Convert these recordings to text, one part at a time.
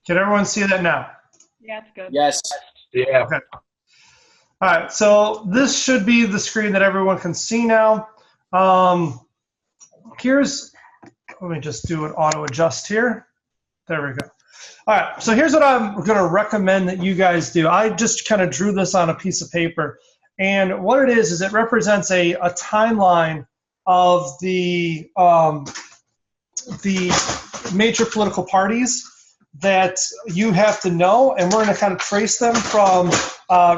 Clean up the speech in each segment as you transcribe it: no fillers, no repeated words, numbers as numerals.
Can everyone see that now? Yeah, it's good. Yes. Yeah. Okay. All right, so this should be the screen that everyone can see now. Let me just do an auto adjust here. There we go. All right, so here's what I'm going to recommend that you guys do. I just kind of drew this on a piece of paper. And what it is it represents a timeline of the major political parties that you have to know, and we're going to kind of trace them from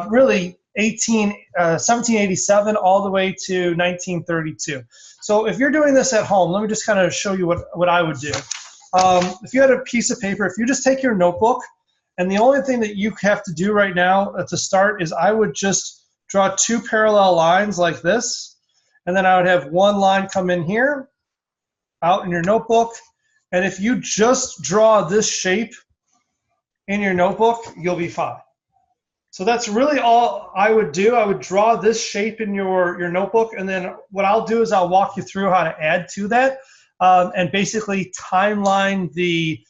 really 1787 all the way to 1932. So if you're doing this at home, let me just kind of show you what I would do. If you had a piece of paper, if you just take your notebook, and the only thing that you have to do right now to start is I would just draw two parallel lines like this, and then I would have one line come in here, out in your notebook, and if you just draw this shape in your notebook, you'll be fine. So that's really all I would do. I would draw this shape in your notebook, and then what I'll do is I'll walk you through how to add to that and basically timeline the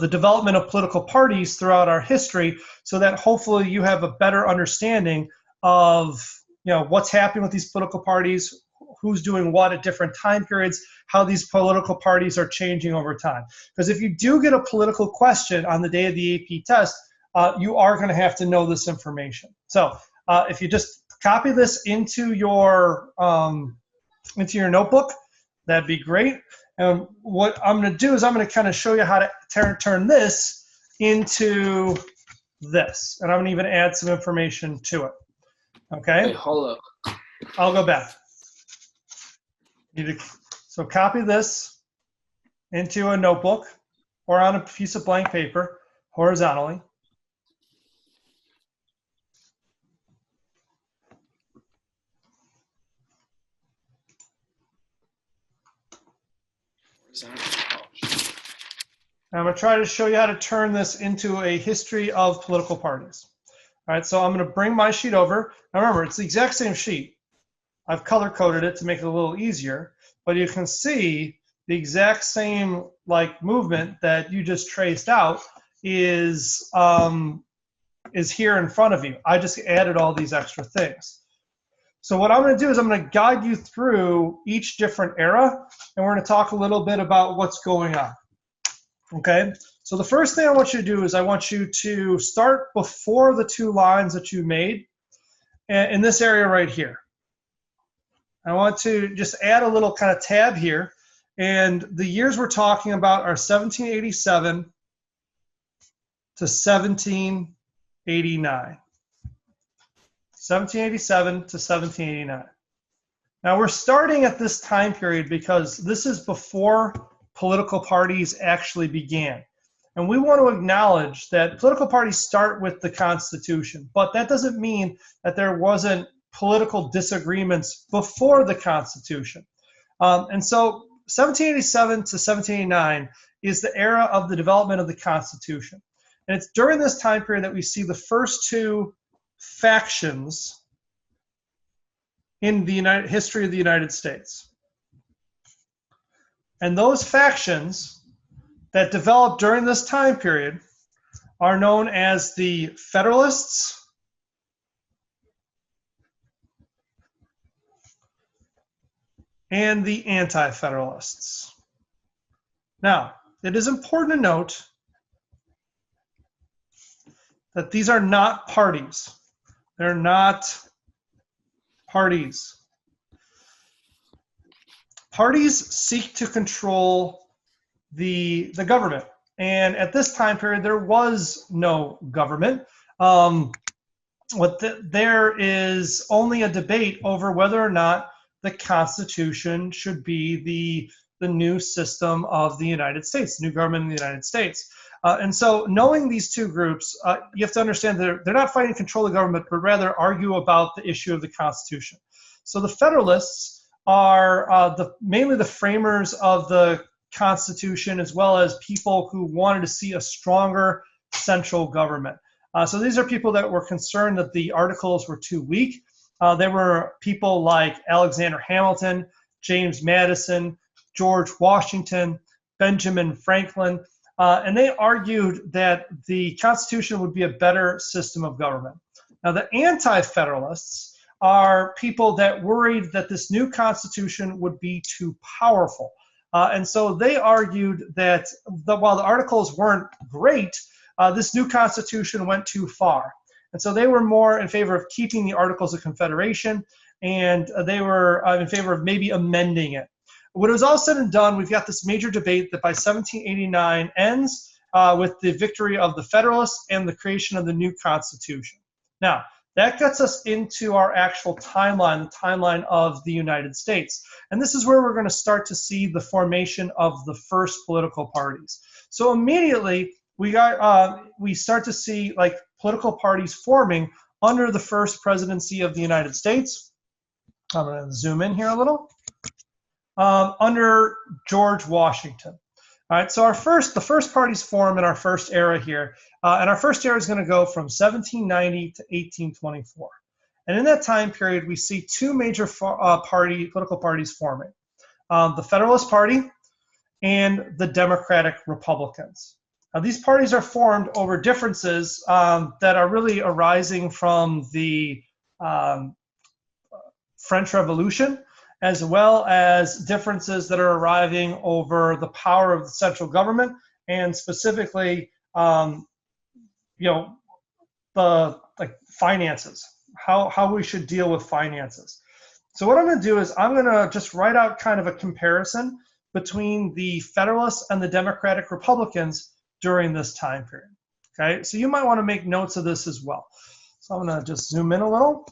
development of political parties throughout our history, so that hopefully you have a better understanding of what's happening with these political parties, who's doing what at different time periods, how these political parties are changing over time. Because if you do get a political question on the day of the AP test, you are going to have to know this information. So if you just copy this into your notebook, that'd be great. And what I'm going to do is I'm going to kind of show you how to turn this into this. And I'm going to even add some information to it. Okay? Wait, hold up. I'll go back. So copy this into a notebook or on a piece of blank paper horizontally. I'm going to try to show you how to turn this into a history of political parties. All right, so I'm going to bring my sheet over. Now remember, it's the exact same sheet. I've color-coded it to make it a little easier, but you can see the exact same movement that you just traced out is here in front of you. I just added all these extra things. So what I'm going to do is I'm going to guide you through each different era, and we're going to talk a little bit about what's going on. Okay, so the first thing I want you to do is I want you to start before the two lines that you made in this area right here. I want to just add a little kind of tab here, and the years we're talking about are 1787 to 1789. 1787 to 1789. Now we're starting at this time period because this is before political parties actually began. And we want to acknowledge that political parties start with the Constitution, but that doesn't mean that there wasn't political disagreements before the Constitution. And so 1787 to 1789 is the era of the development of the Constitution. And it's during this time period that we see the first two factions in the history of the United States. And those factions that developed during this time period are known as the Federalists and the Anti-Federalists. Now, it is important to note that these are not parties. They're not parties. Parties seek to control the government. And at this time period, there was no government. There is only a debate over whether or not the Constitution should be the new system of the United States, new government in the United States. And so knowing these two groups, you have to understand that they're not fighting to control the government, but rather argue about the issue of the Constitution. So the Federalists are mainly the framers of the Constitution, as well as people who wanted to see a stronger central government. So these are people that were concerned that the articles were too weak. There were people like Alexander Hamilton, James Madison, George Washington, Benjamin Franklin. and they argued that the Constitution would be a better system of government. Now, the anti-federalists are people that worried that this new Constitution would be too powerful. And so they argued that while the Articles weren't great, this new Constitution went too far. And so they were more in favor of keeping the Articles of Confederation, and they were in favor of maybe amending it. When it was all said and done, we've got this major debate that by 1789 ends with the victory of the Federalists and the creation of the new Constitution. Now, that gets us into our actual timeline, the timeline of the United States. And this is where we're going to start to see the formation of the first political parties. So immediately, we start to see like political parties forming under the first presidency of the United States. I'm going to zoom in here a little. Under George Washington. All right, so the first parties form in our first era here, and our first era is going to go from 1790 to 1824. And in that time period, we see two major political parties forming, the Federalist Party and the Democratic Republicans. Now, these parties are formed over differences that are really arising from the French Revolution, as well as differences that are arriving over the power of the central government, and specifically, the finances, how we should deal with finances. So what I'm going to do is I'm going to just write out kind of a comparison between the Federalists and the Democratic Republicans during this time period. Okay, so you might want to make notes of this as well. So I'm going to just zoom in a little.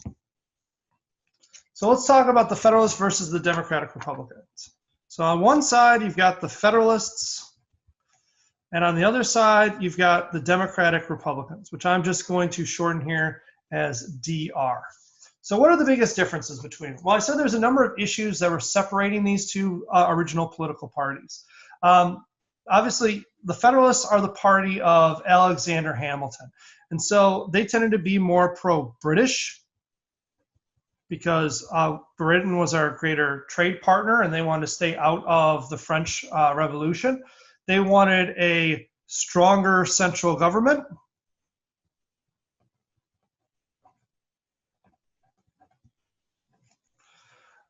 So let's talk about the Federalists versus the Democratic Republicans. So on one side, you've got the Federalists, and on the other side, you've got the Democratic Republicans, which I'm just going to shorten here as DR. So what are the biggest differences between them? Well, I said there's a number of issues that were separating these two original political parties. Obviously, the Federalists are the party of Alexander Hamilton, and so they tended to be more pro-British, because Britain was our greater trade partner and they wanted to stay out of the French Revolution. They wanted a stronger central government.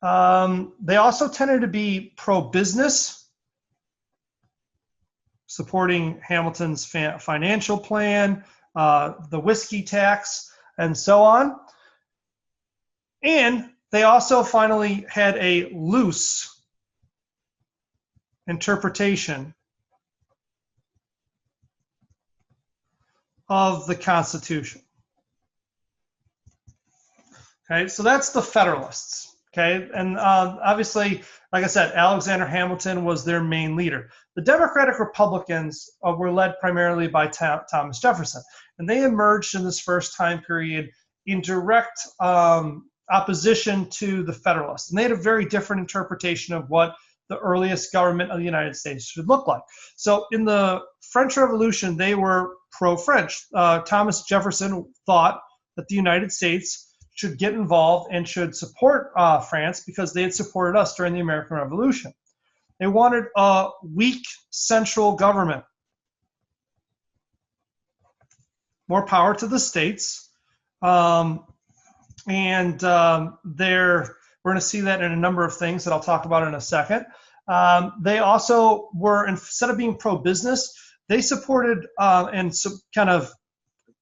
They also tended to be pro-business, supporting Hamilton's financial plan, the whiskey tax, and so on. And they also finally had a loose interpretation of the Constitution. Okay, so that's the Federalists. Okay, and obviously, like I said, Alexander Hamilton was their main leader. The Democratic Republicans were led primarily by Thomas Jefferson, and they emerged in this first time period in direct opposition to the Federalists. And they had a very different interpretation of what the earliest government of the United States should look like. So in the French Revolution, they were pro-French. Thomas Jefferson thought that the United States should get involved and should support France because they had supported us during the American Revolution. They wanted a weak central government. More power to the states. We're going to see that in a number of things that I'll talk about in a second. They also were, instead of being pro-business, they supported and kind of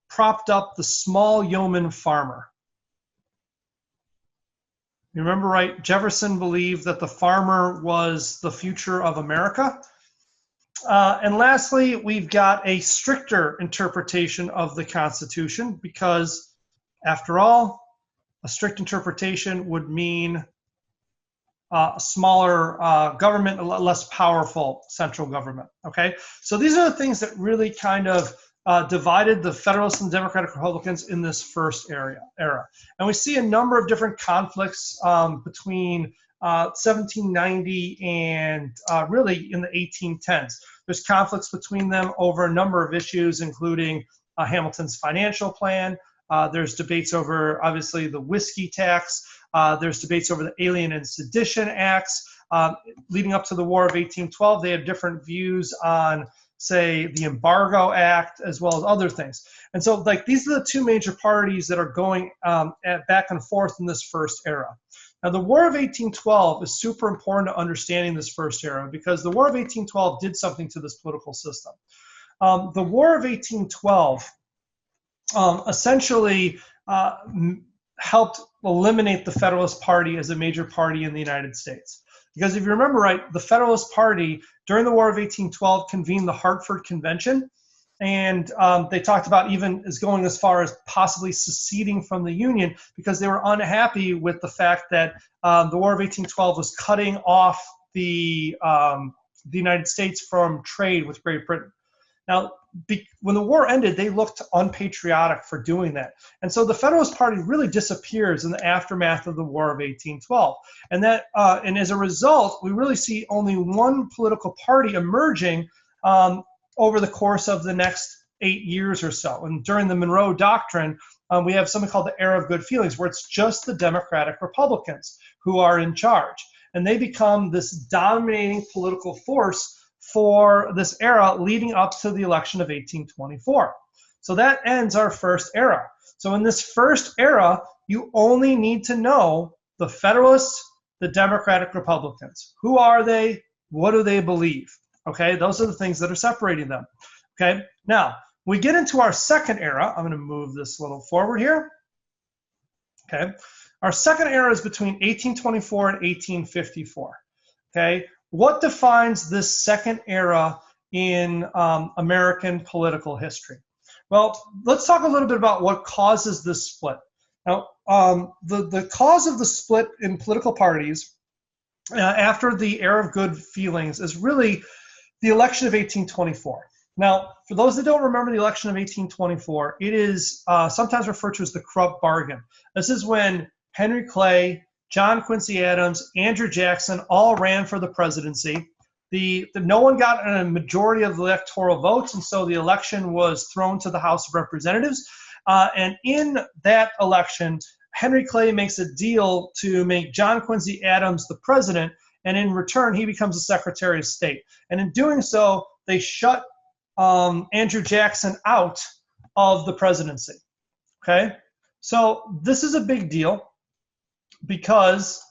propped up the small yeoman farmer. You remember, right? Jefferson believed that the farmer was the future of America. And lastly, we've got a stricter interpretation of the Constitution because, after all, a strict interpretation would mean a smaller government, a less powerful central government, okay? So these are the things that really kind of divided the Federalists and Democratic Republicans in this first era. And we see a number of different conflicts between 1790 and really in the 1810s. There's conflicts between them over a number of issues, including Hamilton's financial plan. There's debates over, obviously, the whiskey tax. There's debates over the Alien and Sedition Acts. Leading up to the War of 1812, they had different views on say, the Embargo Act, as well as other things. And so, like, these are the two major parties that are going back and forth in this first era. Now, the War of 1812 is super important to understanding this first era because the War of 1812 did something to this political system. The War of 1812 essentially helped eliminate the Federalist Party as a major party in the United States. Because if you remember right, the Federalist Party during the War of 1812 convened the Hartford Convention, and they talked about even as going as far as possibly seceding from the Union because they were unhappy with the fact that the War of 1812 was cutting off the United States from trade with Great Britain. Now, when the war ended, they looked unpatriotic for doing that. And so the Federalist Party really disappears in the aftermath of the War of 1812. And and as a result, we really see only one political party emerging over the course of the next 8 years or so. And during the Monroe Doctrine, we have something called the Era of Good Feelings, where it's just the Democratic Republicans who are in charge. And they become this dominating political force for this era leading up to the election of 1824. So that ends our first era. So in this first era, you only need to know the Federalists, the Democratic Republicans. Who are they? What do they believe? Okay, those are the things that are separating them. Okay, now we get into our second era. I'm going to move this a little forward here. Okay, our second era is between 1824 and 1854. Okay, what defines this second era in American political history? Well, let's talk a little bit about what causes this split. Now, the cause of the split in political parties after the Era of Good Feelings is really the election of 1824. Now, for those that don't remember the election of 1824, it is sometimes referred to as the Krupp bargain. This is when Henry Clay, John Quincy Adams, Andrew Jackson all ran for the presidency. No one got a majority of the electoral votes, and so the election was thrown to the House of Representatives. And in that election, Henry Clay makes a deal to make John Quincy Adams the president, and in return, he becomes the Secretary of State. And in doing so, they shut Andrew Jackson out of the presidency. Okay? So this is a big deal because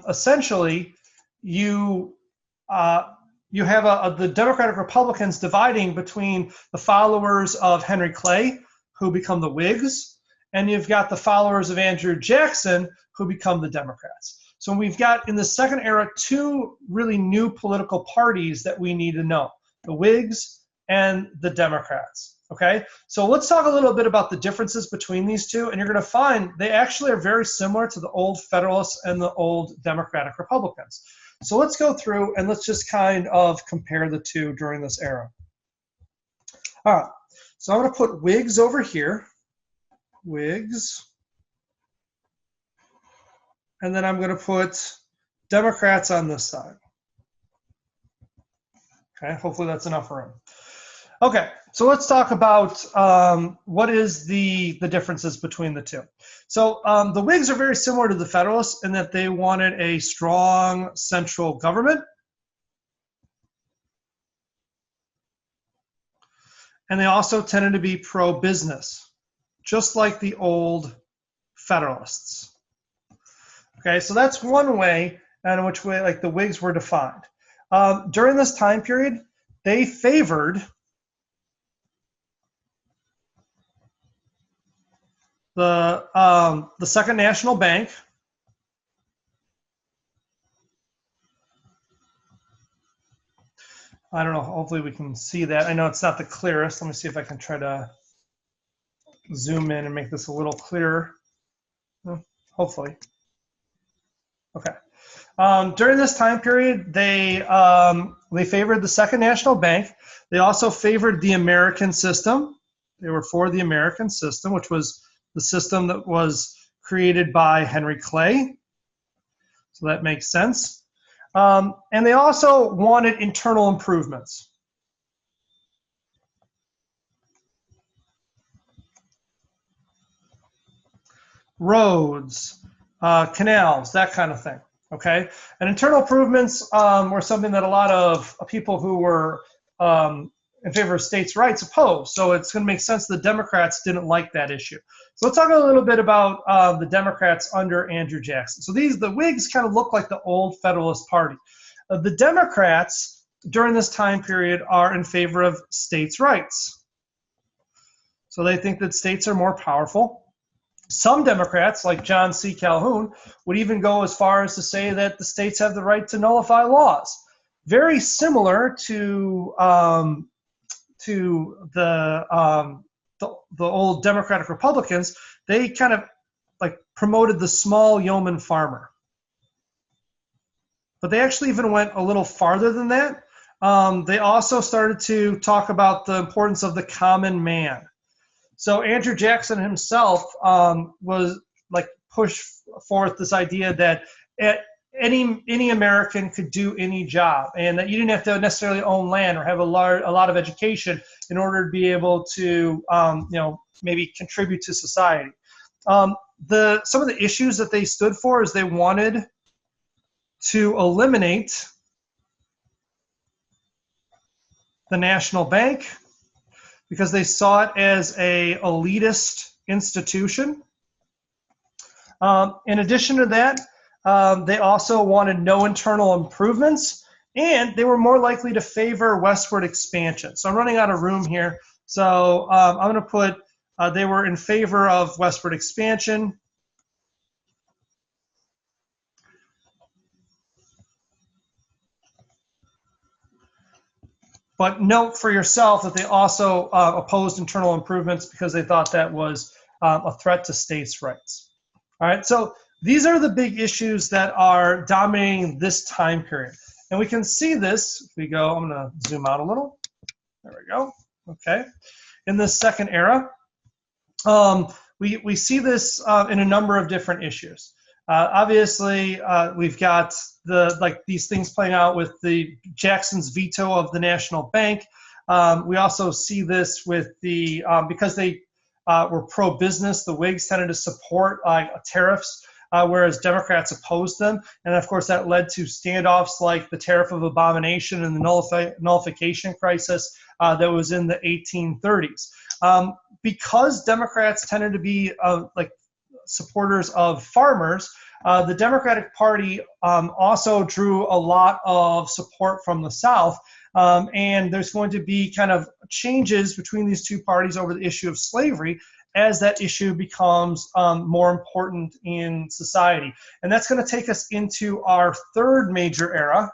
essentially you have the Democratic Republicans dividing between the followers of Henry Clay, who become the Whigs, and you've got the followers of Andrew Jackson, who become the Democrats. So we've got, in the second era, two really new political parties that we need to know, the Whigs and the Democrats. Okay, so let's talk a little bit about the differences between these two, and you're going to find they actually are very similar to the old Federalists and the old Democratic Republicans. So let's go through and let's just kind of compare the two during this era. All right, so I'm going to put Whigs over here, Whigs, and then I'm going to put Democrats on this side. Okay, hopefully that's enough room. Okay, so let's talk about what is the differences between the two. So the Whigs are very similar to the Federalists in that they wanted a strong central government. And they also tended to be pro-business, just like the old Federalists. Okay, so that's one way in which way like the Whigs were defined. During this time period, they favored the Second National Bank, I don't know, hopefully we can see that. I know it's not the clearest. Let me see if I can try to zoom in and make this a little clearer. Hopefully. Okay. During this time period, they favored the Second National Bank. They also favored the American system. They were for the American system, which was the system that was created by Henry Clay. So that makes sense. And they also wanted internal improvements. Roads, canals, that kind of thing. Okay, and internal improvements were something that a lot of people who were in favor of states' rights opposed. So it's going to make sense the Democrats didn't like that issue. So let's talk a little bit about the Democrats under Andrew Jackson. So the Whigs kind of look like the old Federalist Party. The Democrats during this time period are in favor of states' rights. So they think that states are more powerful. Some Democrats, like John C. Calhoun, would even go as far as to say that the states have the right to nullify laws. Very similar to the old Democratic Republicans. They kind of like promoted the small yeoman farmer. But they actually even went a little farther than that. They also started to talk about the importance of the common man. So Andrew Jackson himself was like pushed forth this idea that any American could do any job, and that you didn't have to necessarily own land or have a lot of education in order to be able to maybe contribute to society. Some of the issues that they stood for is they wanted to eliminate the national bank, because they saw it as a elitist institution. In addition to that, they also wanted no internal improvements, and they were more likely to favor westward expansion. So I'm running out of room here. So I'm going to put they were in favor of westward expansion. But note for yourself that they also opposed internal improvements because they thought that was a threat to states' rights. All right, so these are the big issues that are dominating this time period. And we can see this, if we go, I'm gonna zoom out a little. There we go, okay. In this second era, we see this in a number of different issues. Obviously, we've got these things playing out with the Jackson's veto of the national bank. We also see this with the because they were pro-business, the Whigs tended to support tariffs, whereas Democrats opposed them, and of course that led to standoffs like the Tariff of Abomination and the nullification crisis that was in the 1830s. Because Democrats tended to be supporters of farmers, the Democratic Party also drew a lot of support from the South, and there's going to be kind of changes between these two parties over the issue of slavery as that issue becomes more important in society. And that's going to take us into our third major era,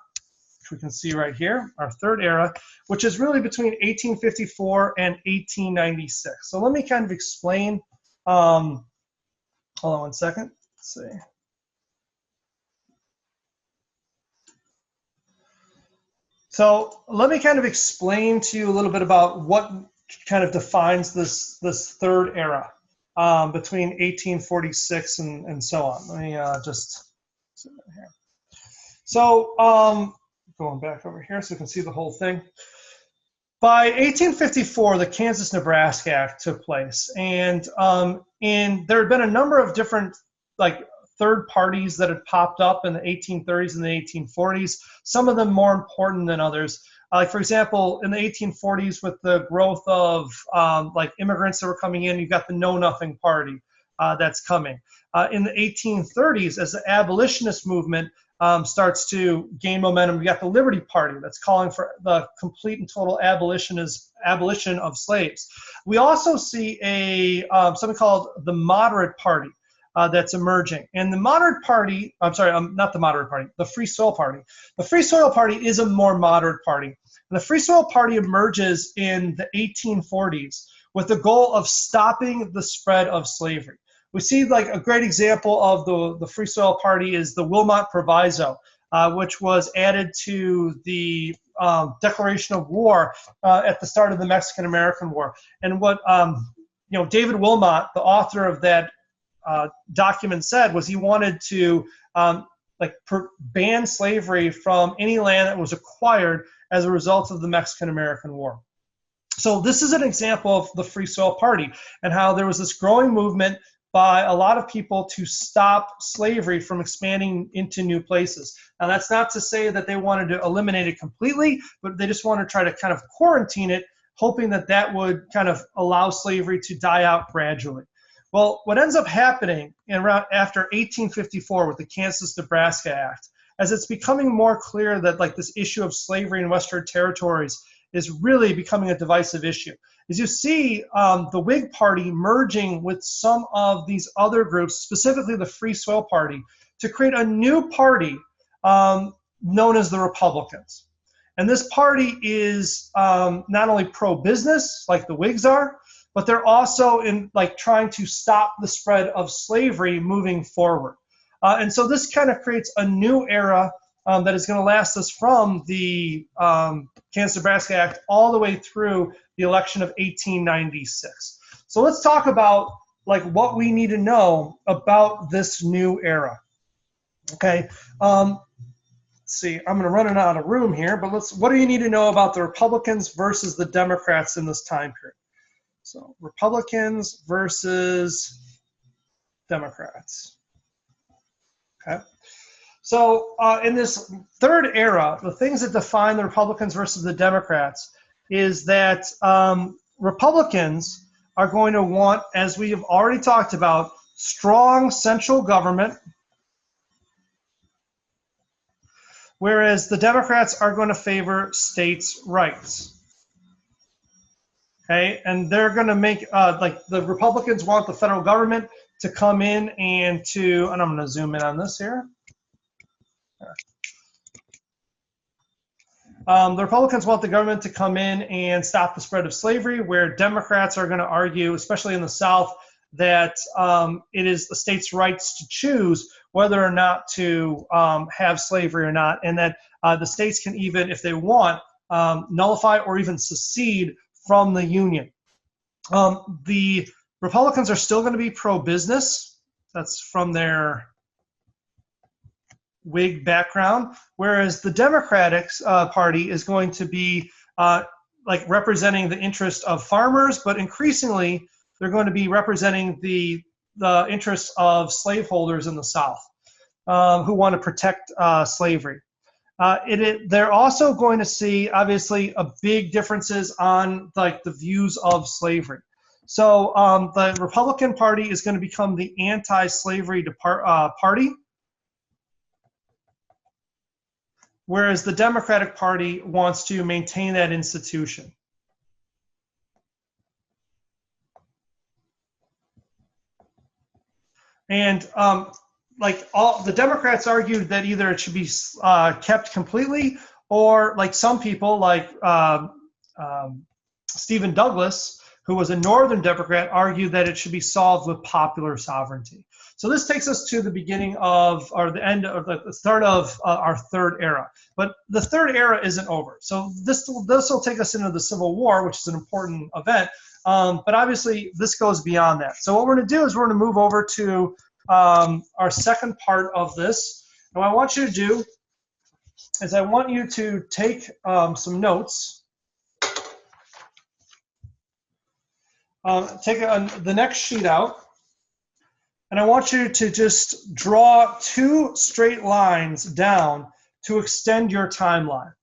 which we can see right here, our third era, which is really between 1854 and 1896. So let me kind of explain. Hold on one second. Let's see. So let me kind of explain to you a little bit about what kind of defines this third era between 1846 and so on. Let me just sit here. So going back over here so you can see the whole thing. By 1854, the Kansas-Nebraska Act took place, and there had been a number of different third parties that had popped up in the 1830s and the 1840s, some of them more important than others. For example, in the 1840s, with the growth of immigrants that were coming in, you've got the Know Nothing Party that's coming. In the 1830s, as the abolitionist movement starts to gain momentum, we got the Liberty Party that's calling for the complete and total abolition of slaves. We also see something called the Moderate Party that's emerging. And the Moderate Party, I'm sorry, not the Moderate Party, the Free Soil Party. The Free Soil Party is a more moderate party. And the Free Soil Party emerges in the 1840s with the goal of stopping the spread of slavery. We see a great example of the Free Soil Party is the Wilmot Proviso, which was added to the declaration of war at the start of the Mexican-American War. And what David Wilmot, the author of that document, said was he wanted to ban slavery from any land that was acquired as a result of the Mexican-American War. So this is an example of the Free Soil Party and how there was this growing movement by a lot of people to stop slavery from expanding into new places. Now, that's not to say that they wanted to eliminate it completely, but they just want to try to kind of quarantine it hoping that that would kind of allow slavery to die out gradually. Well, what ends up happening around after 1854 with the Kansas-Nebraska Act, as it's becoming more clear that like this issue of slavery in Western territories is really becoming a divisive issue, is you see the Whig Party merging with some of these other groups, specifically the Free Soil Party, to create a new party known as the Republicans. And this party is not only pro-business, like the Whigs are, but they're also in like trying to stop the spread of slavery moving forward. And so this kind of creates a new era that is going to last us from the Kansas-Nebraska Act all the way through the election of 1896. So let's talk about like what we need to know about this new era. Okay. Let's see, I'm going to run out of room here, but what do you need to know about the Republicans versus the Democrats in this time period? So Republicans versus Democrats. Okay. So in this third era, the things that define the Republicans versus the Democrats is that Republicans are going to want, as we have already talked about, strong central government, whereas the Democrats are going to favor states' rights. Okay, and they're going to make, like the Republicans want the federal government to come in and I'm going to zoom in on this here. The Republicans want the government to come in and stop the spread of slavery, where Democrats are going to argue, especially in the South, that it is the states' rights to choose whether or not to have slavery or not, and that the states can even, if they want, nullify or even secede from the Union. The Republicans are still going to be pro-business. That's from their Whig background, whereas the Democratic Party is going to be like representing the interest of farmers, but increasingly they're going to be representing the interests of slaveholders in the South who want to protect slavery. They're also going to see, obviously, a big differences on like the views of slavery. So the Republican Party is going to become the anti-slavery party, whereas the Democratic Party wants to maintain that institution. And like the Democrats argued that either it should be kept completely, or like some people like Stephen Douglas, who was a Northern Democrat, argued that it should be solved with popular sovereignty. So this takes us to the beginning of, or the end of the start of our third era. But the third era isn't over. So this will take us into the Civil War, which is an important event. But obviously this goes beyond that. So what we're going to do is we're going to move over to our second part of this. And what I want you to do is I want you to take some notes. Take the next sheet out. And I want you to just draw 2 straight lines down to extend your timeline.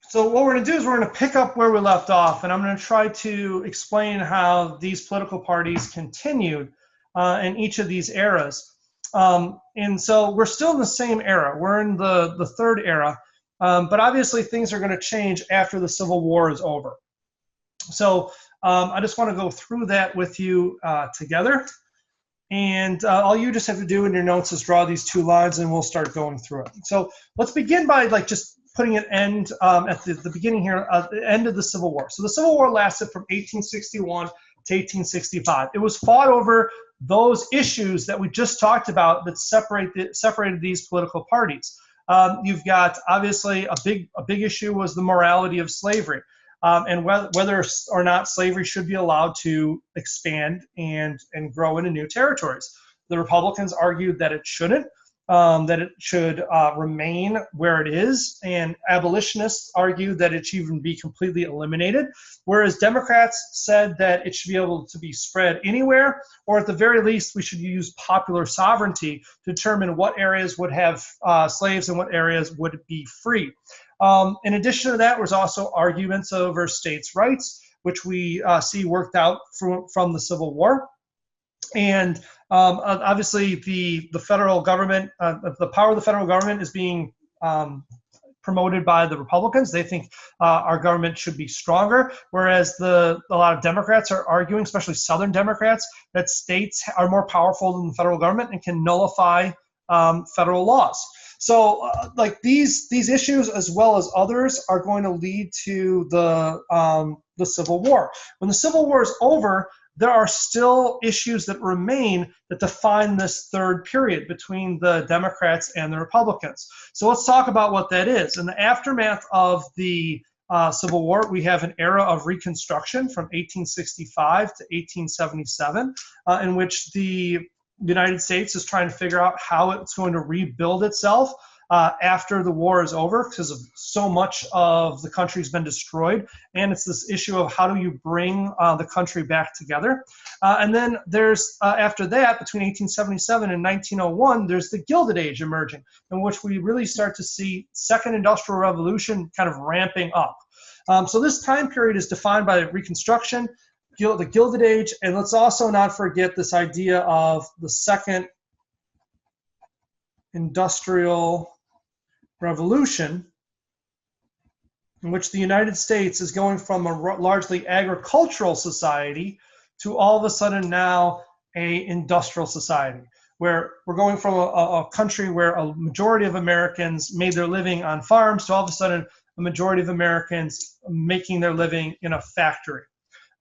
So what we're going to do is we're going to pick up where we left off, and I'm going to try to explain how these political parties continued in each of these eras. And so we're still in the same era. We're in the third era, but obviously things are going to change after the Civil War is over. So I just want to go through that with you together. And all you just have to do in your notes is draw these 2 lines, and we'll start going through it. So let's begin by like just putting an end at the beginning here, the end of the Civil War. So the Civil War lasted from 1861 to 1865. It was fought over those issues that we just talked about that separated these political parties. You've got, obviously, a big issue was the morality of slavery, and whether or not slavery should be allowed to expand and grow into new territories. The Republicans argued that it shouldn't, that it should remain where it is, and abolitionists argue that it should even be completely eliminated, whereas Democrats said that it should be able to be spread anywhere, or at the very least, we should use popular sovereignty to determine what areas would have slaves and what areas would be free. In addition to that, there's also arguments over states' rights, which we see worked out from the Civil War. And obviously, the federal government, the power of the federal government is being promoted by the Republicans. They think our government should be stronger, whereas a lot of Democrats are arguing, especially Southern Democrats, that states are more powerful than the federal government and can nullify federal laws. So like these issues, as well as others, are going to lead to the Civil War. When the Civil War is over, there are still issues that remain that define this third period between the Democrats and the Republicans. So let's talk about what that is. In the aftermath of the Civil War, we have an era of Reconstruction from 1865 to 1877, in which the United States is trying to figure out how it's going to rebuild itself after the war is over, because of so much of the country's been destroyed. And it's this issue of how do you bring the country back together. And then there's, after that, between 1877 and 1901, there's the Gilded Age emerging, in which we really start to see Second Industrial Revolution kind of ramping up. So this time period is defined by Reconstruction, the Gilded Age, and let's also not forget this idea of the Second Industrial Revolution, in which the United States is going from a largely agricultural society to all of a sudden now a industrial society, where we're going from a country where a majority of Americans made their living on farms to all of a sudden a majority of Americans making their living in a factory.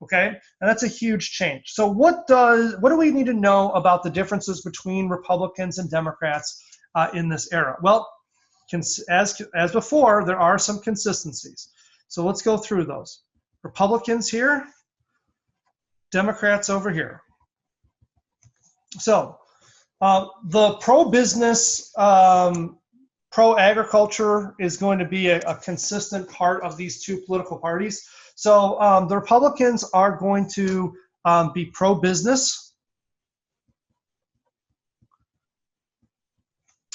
Okay, and that's a huge change. So what do we need to know about the differences between Republicans and Democrats in this era? Well, as before, there are some consistencies. So let's go through those. Republicans here, Democrats over here. So the pro-business, pro-agriculture is going to be a consistent part of these two political parties. So the Republicans are going to be pro-business,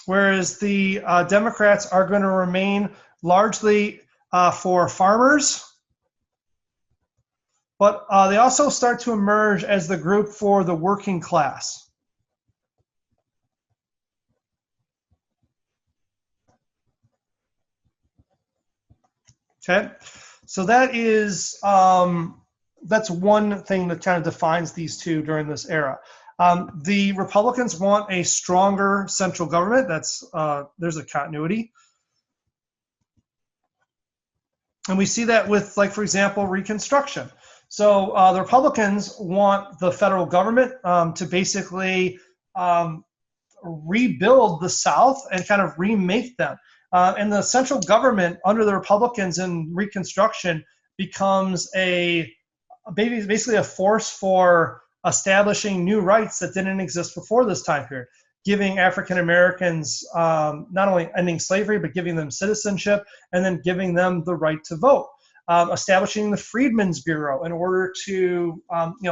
whereas the Democrats are going to remain largely for farmers. But they also start to emerge as the group for the working class. Okay, so that is that's one thing that kind of defines these two during this era. The Republicans want a stronger central government. That's there's a continuity. And we see that with, like, for example, Reconstruction. So the Republicans want the federal government to basically rebuild the South and kind of remake them. And the central government under the Republicans in Reconstruction becomes basically a force for establishing new rights that didn't exist before this time period, giving African Americans not only ending slavery, but giving them citizenship, and then giving them the right to vote. Establishing the Freedmen's Bureau in order to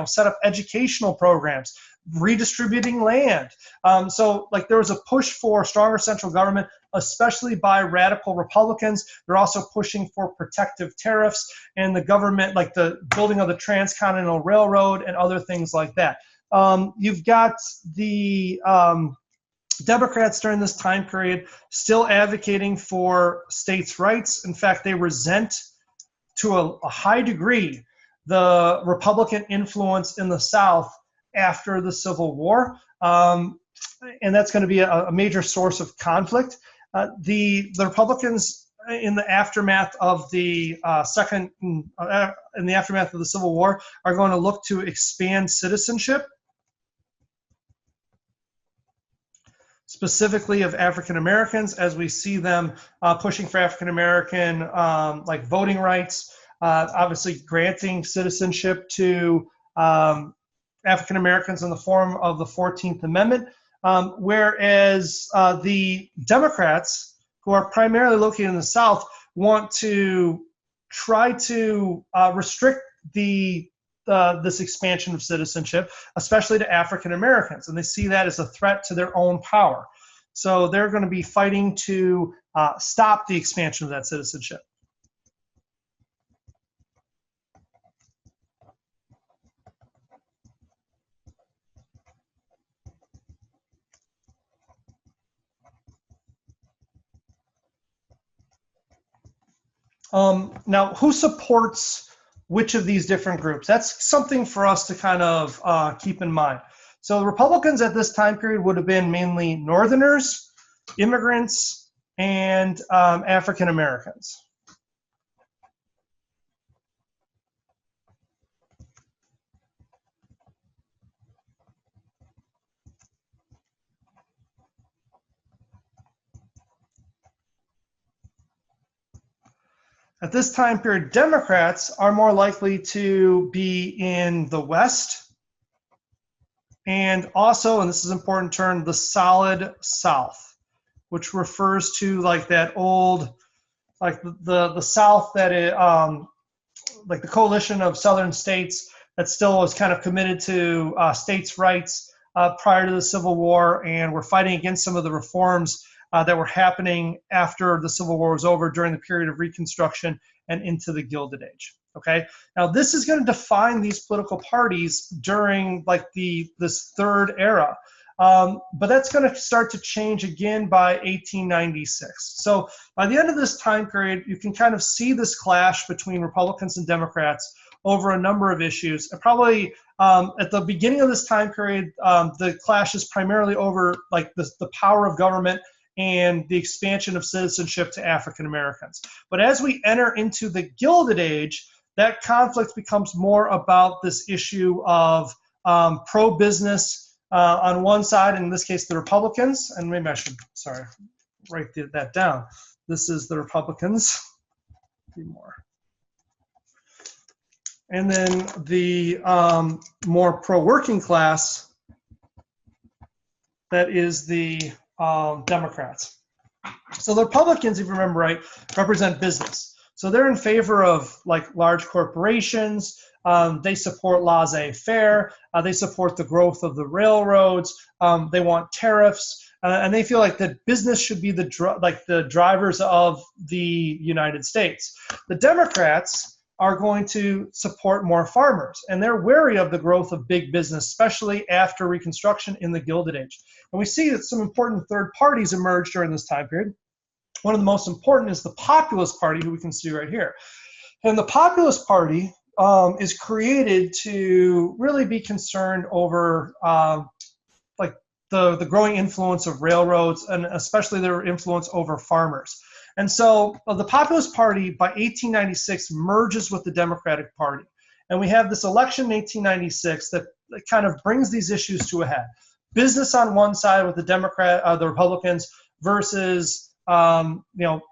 set up educational programs, redistributing land. So like there was a push for stronger central government, especially by radical Republicans. They're also pushing for protective tariffs and the government, like the building of the Transcontinental Railroad and other things like that. You've got the Democrats during this time period still advocating for states' rights. In fact, they resent to a high degree the Republican influence in the South after the Civil War. And that's going to be a major source of conflict. The Republicans in the aftermath of the in the aftermath of the Civil War are going to look to expand citizenship, specifically of African Americans, as we see them pushing for African American like voting rights, obviously granting citizenship to African Americans in the form of the 14th Amendment. whereas the Democrats, who are primarily located in the South, want to try to restrict this expansion of citizenship, especially to African Americans, and they see that as a threat to their own power. So they're going to be fighting to stop the expansion of that citizenship. Now, who supports which of these different groups? That's something for us to kind of keep in mind. So the Republicans at this time period would have been mainly Northerners, immigrants, and African Americans. At this time period, Democrats are more likely to be in the West, and also, and this is an important term, the solid South, which refers to like that old, like the South that like the coalition of Southern states that still was kind of committed to states' rights prior to the Civil War, and were fighting against some of the reforms that were happening after the Civil War was over during the period of Reconstruction and into the Gilded Age. Okay, now this is going to define these political parties during like this third era, but that's going to start to change again by 1896. So by the end of this time period, you can kind of see this clash between Republicans and Democrats over a number of issues. And probably at the beginning of this time period, the clash is primarily over like the power of government and the expansion of citizenship to African Americans. But as we enter into the Gilded Age, that conflict becomes more about this issue of pro-business on one side, in this case the Republicans, and maybe I should, sorry, write that down. This is the Republicans. More. And then the more pro-working class, that is the Democrats. So the Republicans, if you remember right, represent business. So they're in favor of like large corporations. They support laissez-faire. They support the growth of the railroads. They want tariffs, and they feel like that business should be the drivers of the United States. The Democrats are going to support more farmers, and they're wary of the growth of big business, especially after Reconstruction in the Gilded Age. And we see that some important third parties emerge during this time period. One of the most important is the Populist Party, who we can see right here. And the Populist Party is created to really be concerned over like the growing influence of railroads, and especially their influence over farmers. And so the Populist Party by 1896 merges with the Democratic Party. And we have this election in 1896 that kind of brings these issues to a head. Business on one side with the Republicans versus the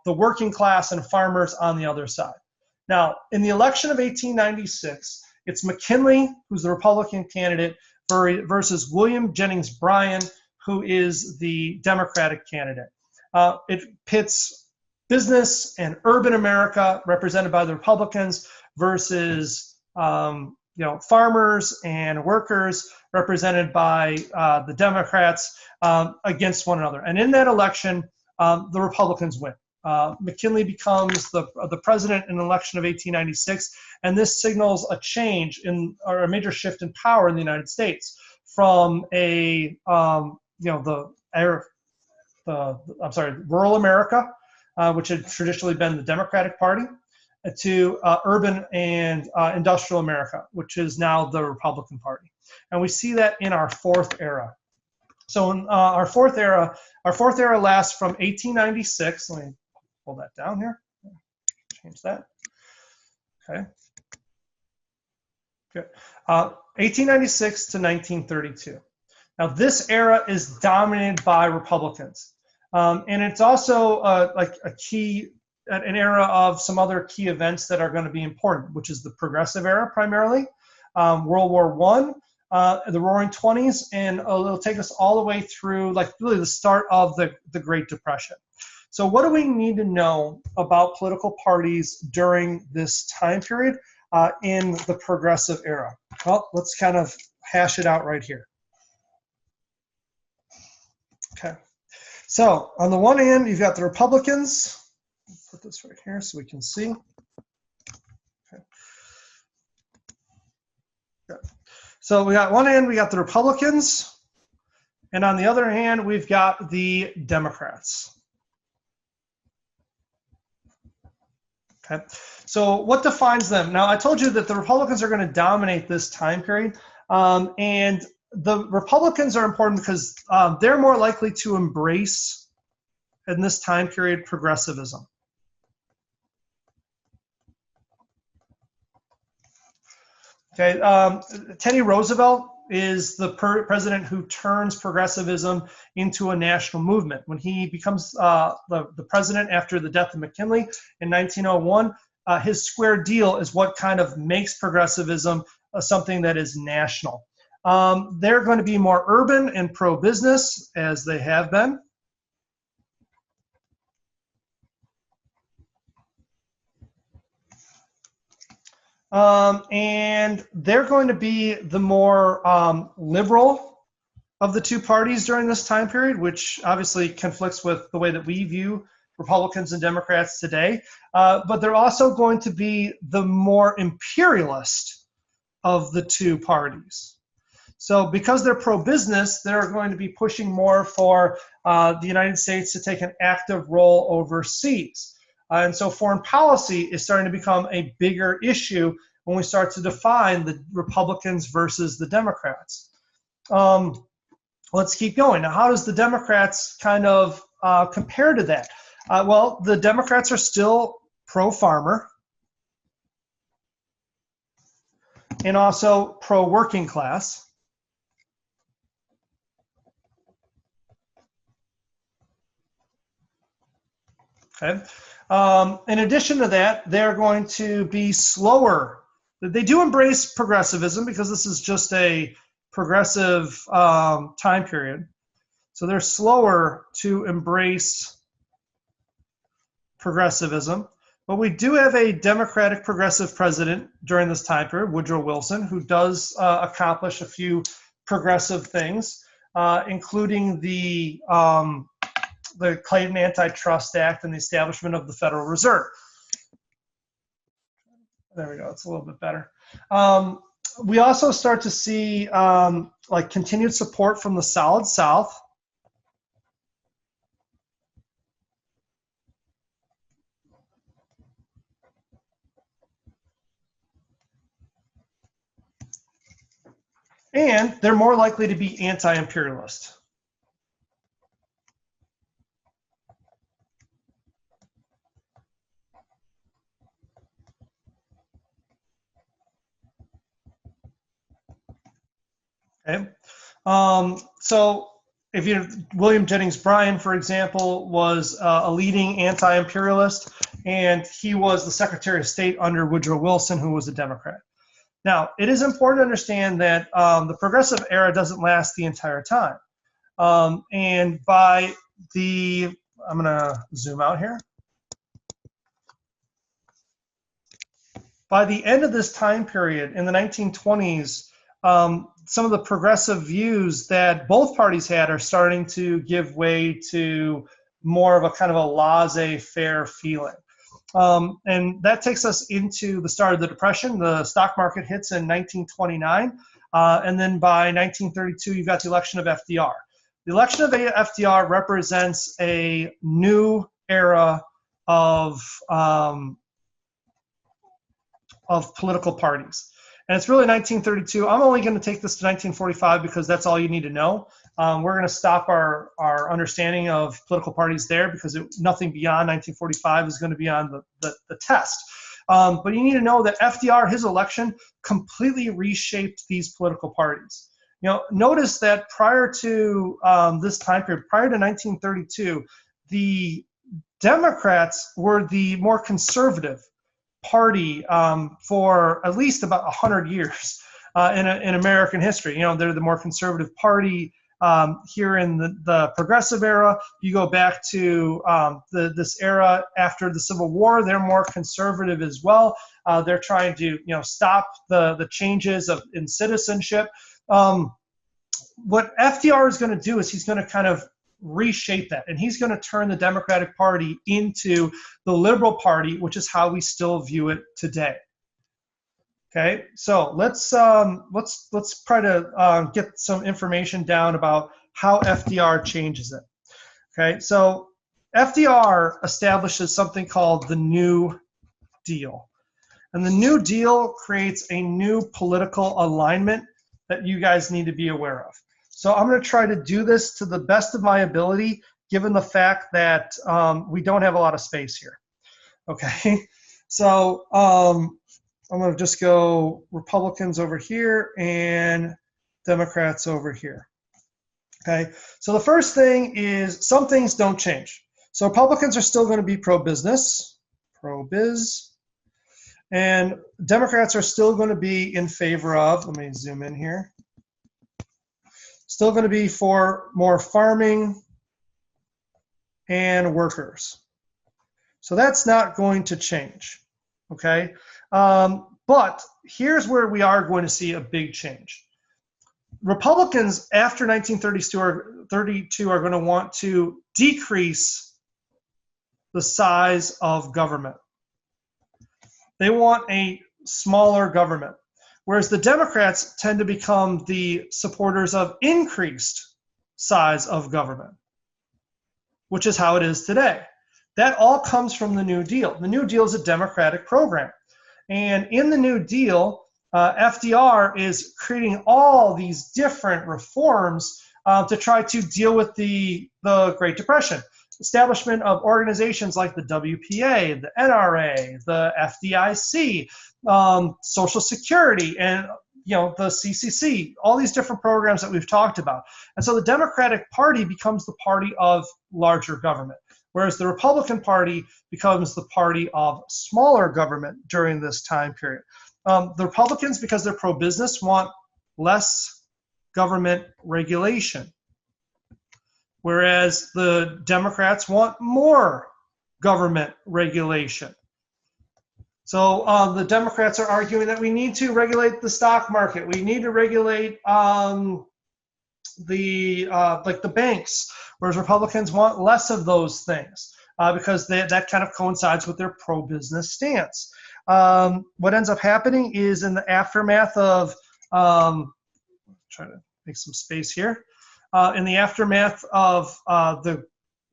working class and farmers on the other side. Now, in the election of 1896, it's McKinley, who's the Republican candidate, versus William Jennings Bryan, who is the Democratic candidate. It pits business and urban America, represented by the Republicans, versus farmers and workers, represented by the Democrats, against one another. And in that election, the Republicans win. McKinley becomes the president in the election of 1896, and this signals a change or a major shift in power in the United States from rural America, which had traditionally been the Democratic Party, to urban and industrial America, which is now the Republican Party. And we see that in our fourth era. So in our fourth era lasts from 1896. Let me pull that down here. Change that. Okay. Good. 1896 to 1932. Now this era is dominated by Republicans. And it's also like an era of some other key events that are going to be important, which is the Progressive Era primarily, World War the Roaring '20s, and it'll take us all the way through, like, really the start of the Great Depression. So what do we need to know about political parties during this time period in the progressive era? Well, let's kind of hash it out right here. Okay. So on the one hand, you've got the Republicans. Put this right here so we can see. Okay. Good. So we got one hand, we got the Republicans, and on the other hand, we've got the Democrats. Okay, so what defines them? Now, I told you that the Republicans are going to dominate this time period, and the Republicans are important because they're more likely to embrace, in this time period, progressivism. Okay, Teddy Roosevelt is the president who turns progressivism into a national movement. When he becomes the president after the death of McKinley in 1901, his square deal is what kind of makes progressivism something that is national. They're going to be more urban and pro-business, as they have been. And they're going to be the more liberal of the two parties during this time period, which obviously conflicts with the way that we view Republicans and Democrats today. But they're also going to be the more imperialist of the two parties. So because they're pro-business, they're going to be pushing more for the United States to take an active role overseas. And so foreign policy is starting to become a bigger issue when we start to define the Republicans versus the Democrats. Let's keep going. Now, how does the Democrats kind of compare to that? Well, the Democrats are still pro-farmer and also pro-working class. Okay. In addition to that, they're going to be slower. They do embrace progressivism because this is just a progressive time period. So they're slower to embrace progressivism. But we do have a Democratic progressive president during this time period, Woodrow Wilson, who does accomplish a few progressive things, including the Clayton Antitrust Act and the establishment of the Federal Reserve. There we go, it's a little bit better. We also start to see like continued support from the Solid South. And they're more likely to be anti-imperialist. Okay, so if you William Jennings Bryan, for example, was a leading anti-imperialist, and he was the Secretary of State under Woodrow Wilson, who was a Democrat. Now, it is important to understand that the progressive era doesn't last the entire time, and by the I'm going to zoom out here. By the end of this time period, in the 1920s, some of the progressive views that both parties had are starting to give way to more of a kind of a laissez-faire feeling. And that takes us into the start of the Depression. The stock market hits in 1929. And then by 1932, you've got the election of FDR. The election of FDR represents a new era of political parties. And it's really 1932. I'm only going to take this to 1945 because that's all you need to know. We're going to stop our understanding of political parties there because nothing beyond 1945 is going to be on the test. But you need to know that FDR, his election, completely reshaped these political parties. You know, notice that prior to this time period, prior to 1932, the Democrats were the more conservative party for at least about 100 years. in American history. You know, they're the more conservative party here in the progressive era. You go back to this era after the Civil War, they're more conservative as well. They're trying to, you know, stop the changes in citizenship. What FDR is going to do is he's going to kind of reshape that, and he's going to turn the Democratic Party into the Liberal Party, which is how we still view it today. Okay, so let's try to get some information down about how FDR changes it. Okay, so FDR establishes something called the New Deal, and the New Deal creates a new political alignment that you guys need to be aware of. So I'm going to try to do this to the best of my ability, given the fact that we don't have a lot of space here. Okay, so I'm going to just go Republicans over here and Democrats over here. Okay, so the first thing is some things don't change. So Republicans are still going to be pro-business, pro-biz, and Democrats are still going to be in favor of, let me zoom in here, still going to be for more farming and workers. So that's not going to change, okay? But here's where we are going to see a big change. Republicans after 1932 are going to want to decrease the size of government. They want a smaller government, whereas the Democrats tend to become the supporters of increased size of government, which is how it is today. That all comes from the New Deal. The New Deal is a democratic program. And in the New Deal, FDR is creating all these different reforms to try to deal with the Great Depression. Establishment of organizations like the WPA, the NRA, the FDIC, Social Security, and the CCC, all these different programs that we've talked about. And so the Democratic Party becomes the party of larger government, whereas the Republican Party becomes the party of smaller government during this time period. The Republicans, because they're pro-business, want less government regulation, whereas the Democrats want more government regulation. So the Democrats are arguing that we need to regulate the stock market. We need to regulate like the banks, whereas Republicans want less of those things because that kind of coincides with their pro-business stance. What ends up happening is in the aftermath of, trying to make some space here, in the aftermath of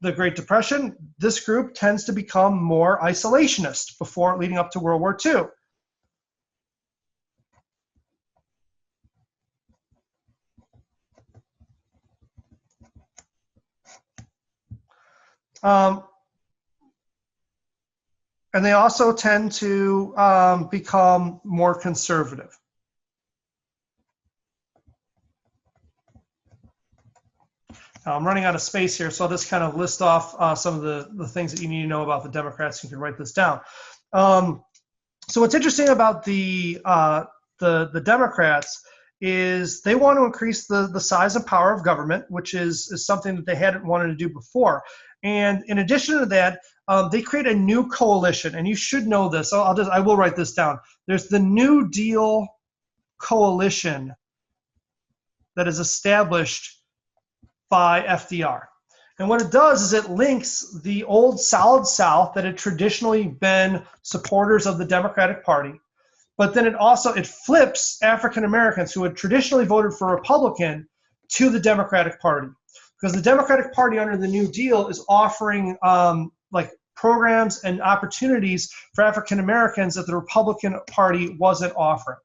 the Great Depression, this group tends to become more isolationist before leading up to World War II. And they also tend to become more conservative. Now, I'm running out of space here, so I'll just kind of list off some of the things that you need to know about the Democrats. You can write this down. So what's interesting about the Democrats is they want to increase the size and power of government, which is something that they hadn't wanted to do before. And in addition to that, they create a new coalition, and you should know this. So I will write this down. There's the New Deal coalition that is established by FDR. And what it does is it links the old Solid South that had traditionally been supporters of the Democratic Party, but then it flips African Americans who had traditionally voted for Republican to the Democratic Party. Because the Democratic Party under the New Deal is offering like programs and opportunities for African Americans that the Republican Party wasn't offering.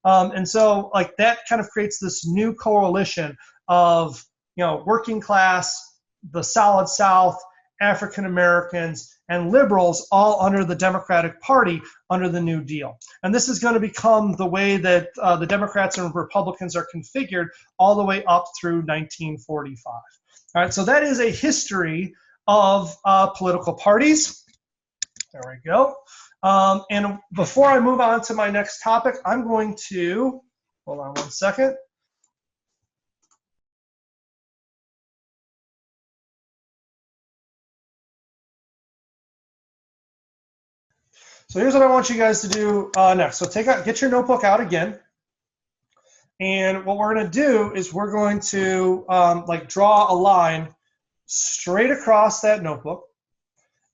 And so like that kind of creates this new coalition of working class, the Solid South, African Americans, and liberals all under the Democratic Party under the New Deal. And this is going to become the way that the Democrats and Republicans are configured all the way up through 1945. All right, so that is a history of political parties. There we go. And before I move on to my next topic, I'm going to Hold on 1 second. So here's what I want you guys to do next. So get your notebook out again. And what we're going to do is we're going to like draw a line straight across that notebook.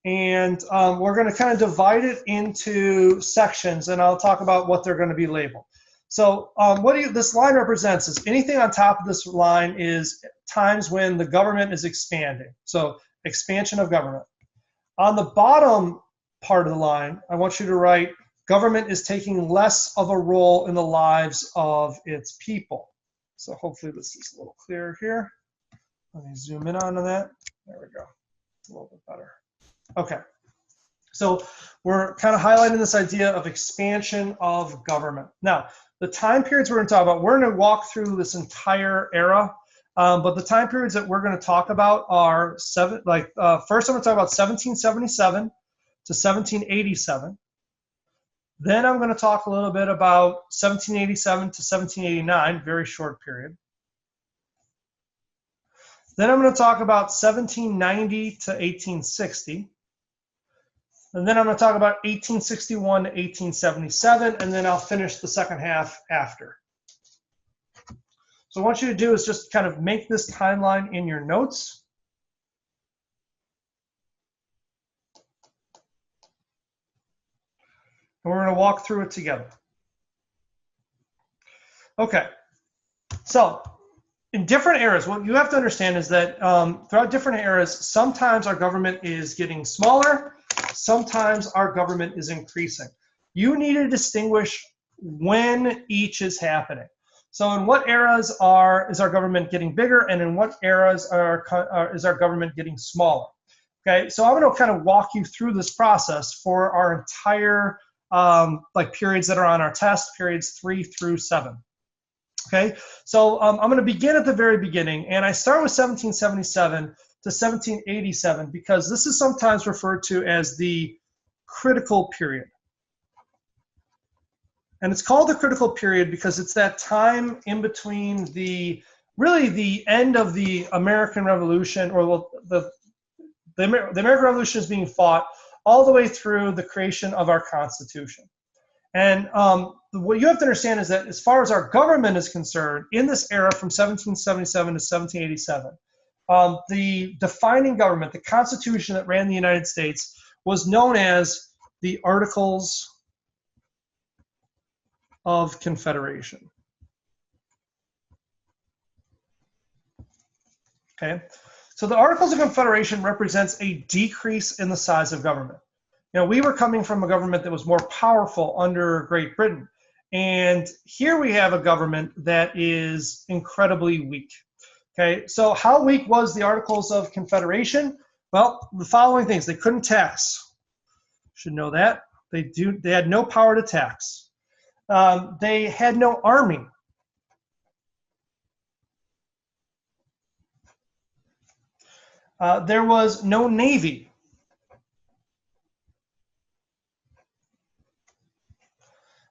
And we're going to kind of divide it into sections, and I'll talk about what they're going to be labeled. So this line represents is anything on top of this line is times when the government is expanding. So expansion of government. On the bottom part of the line, I want you to write government is taking less of a role in the lives of its people. So hopefully this is a little clearer here. Let me zoom in onto that. There we go. It's a little bit better. Okay. So we're kind of highlighting this idea of expansion of government. Now, the time periods we're going to talk about, we're going to walk through this entire era, but the time periods that we're going to talk about are first I'm going to talk about 1777 to 1787. Then I'm going to talk a little bit about 1787 to 1789, very short period. Then I'm going to talk about 1790 to 1860. And then I'm going to talk about 1861 to 1877, and then I'll finish the second half after. So what I want you to do is just kind of make this timeline in your notes. And we're going to walk through it together. Okay. So in different eras, what you have to understand is that throughout different eras, sometimes our government is getting smaller, sometimes our government is increasing. You need to distinguish when each is happening. So in what eras is our government getting bigger, and in what eras is our government getting smaller? Okay, so I'm going to kind of walk you through this process for our entire periods that are on our test, periods 3 through 7. Okay, so I'm going to begin at the very beginning, and I start with 1777 to 1787 because this is sometimes referred to as the critical period. And it's called the critical period because it's that time in between the end of the American Revolution, or the American Revolution is being fought all the way through the creation of our Constitution. And what you have to understand is that as far as our government is concerned, in this era from 1777 to 1787, the defining government, the Constitution that ran the United States, was known as the Articles of Confederation. Okay, so the Articles of Confederation represents a decrease in the size of government. You know, we were coming from a government that was more powerful under Great Britain, and here we have a government that is incredibly weak. Okay, so how weak was the Articles of Confederation? Well, the following things: they couldn't tax. Should know that. They had no power to tax. They had no army. There was no navy.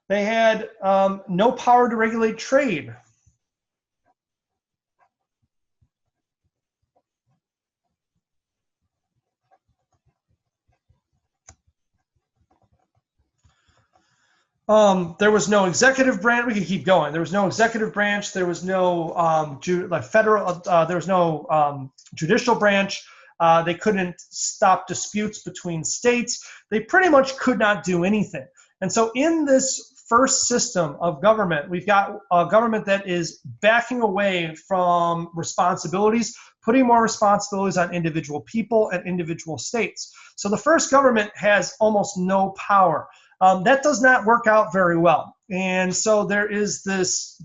They had no power to regulate trade. There was no executive branch. We could keep going. There was no executive branch. There was no there was no judicial branch. They couldn't stop disputes between states. They pretty much could not do anything. And so in this first system of government, we've got a government that is backing away from responsibilities, putting more responsibilities on individual people and individual states. So the first government has almost no power. That does not work out very well. And so there is